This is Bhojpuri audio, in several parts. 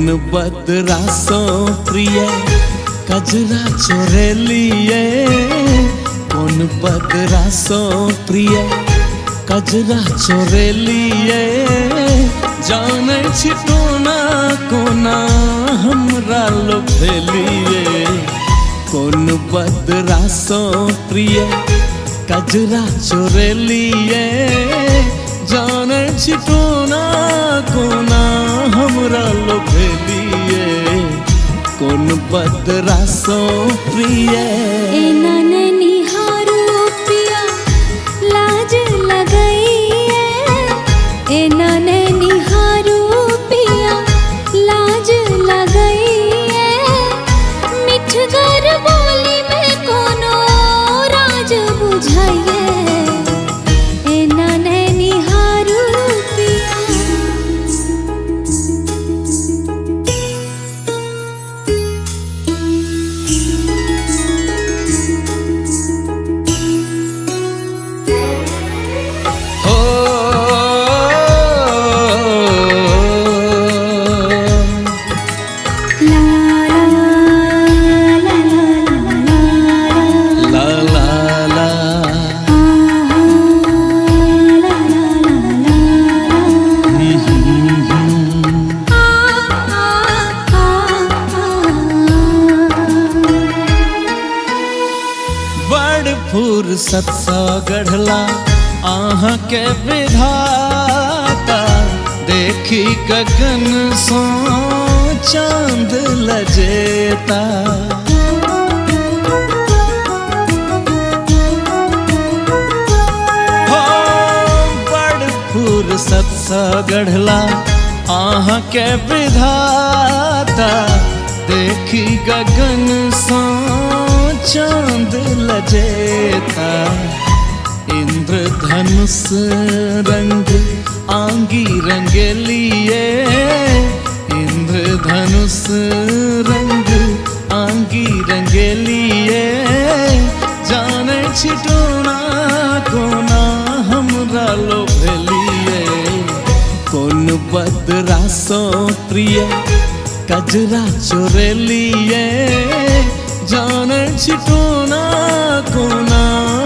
कौन बदरा सो प्रिय कजरा चोरे लिए, कौन बदरा सो प्रिय कजरा चोरे लिए, जाने छिटोना कोना हमरा लोभेलिए। कौन बदरा सो प्रिय कजरा चोरे लिए, जाने छिटोना कोना हमरा लोभेलिए। कौन बदरा सो प्रिय फुर्सत सा गढ़ला आहा के विधाता, देखी गगन सो चांद लजेता। हो बड़ फुर्सत सा गढ़ला आहा के विधाता, देखी गगन सो चांद लजेता। इंद्रधनुष रंग आंगी रंगेलिए, इंद्रधनुष रंग आंगी रंगेलिए, जाने छिटोना कोना हमरा लोभेलिए। कौन बदरा सो प्रिय कजरा चोरे लिए, जाने छिटोना कोना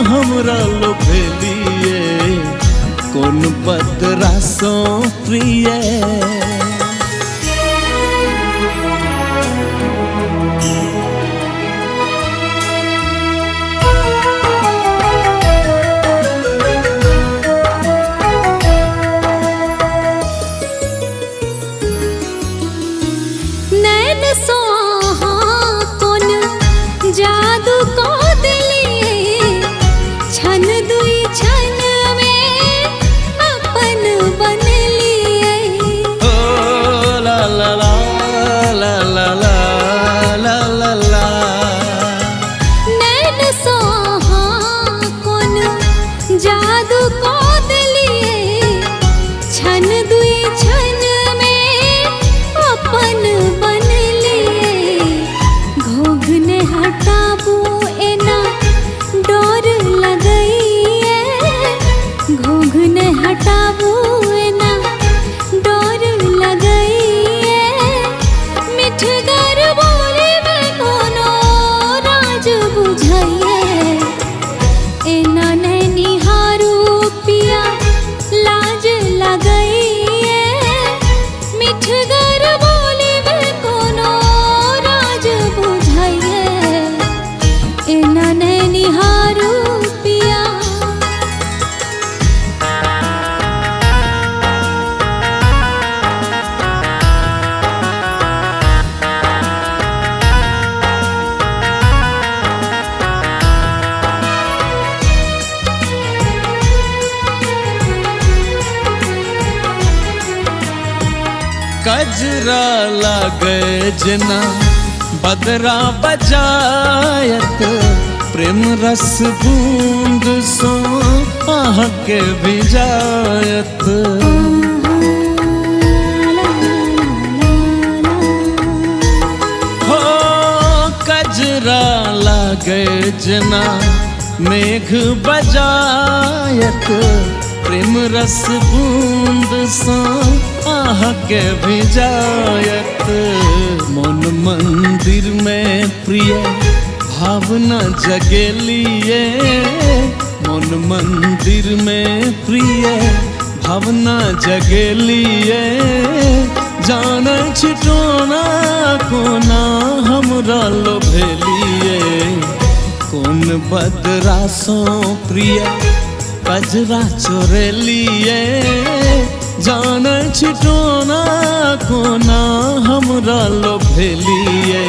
हमरा लोभेलिए। कौन बदरा सो प्रिय जादू को दिलिए, छन दुई छन में अपन बन लिए। ओ ला ला ला ला ला ला ला ला, नैन सोहा कोन जादू को दिलिए, छन दुई छन में अपन बन लिए। घोघ ने हटाबू एना डोर लगई है, घोघ ने हटाबू एना डोर लगई है। मिठगर बोली में कोनो राज बुझाइए, एना नैनी हारू पिया लाज लगई है। मिठगर बोली में कोनो राज बुझाइए, एना नैनी हारू पिया। कजरा लागे जना बदरा बजायत, प्रेम रस बूंद सो आह के भिजायत। हो कजरा लागे जना मेघ बजायत, प्रेम रस बूंद सा आह के भिजायत मन मंदिर में प्रिय भावना जगेलिए मन मंदिर में प्रिय भावना जगेलिए जान छिटोना कोना हमरा लोभेलिए कौन बदरा सो प्रिय कजरा चोरेलिए जान छिटोना कोना हमरा लोभेलिए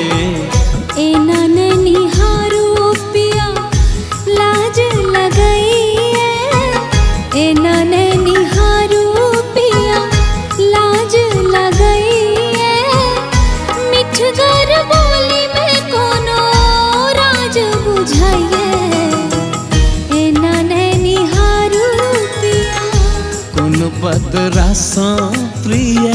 एना निहारू पिया लाज लगइए एना निहारू पिया लाज लगइए मिठगर बोली में कोनो राज बुझाइए एना निहारू पिया कौन बदरा सा प्रिय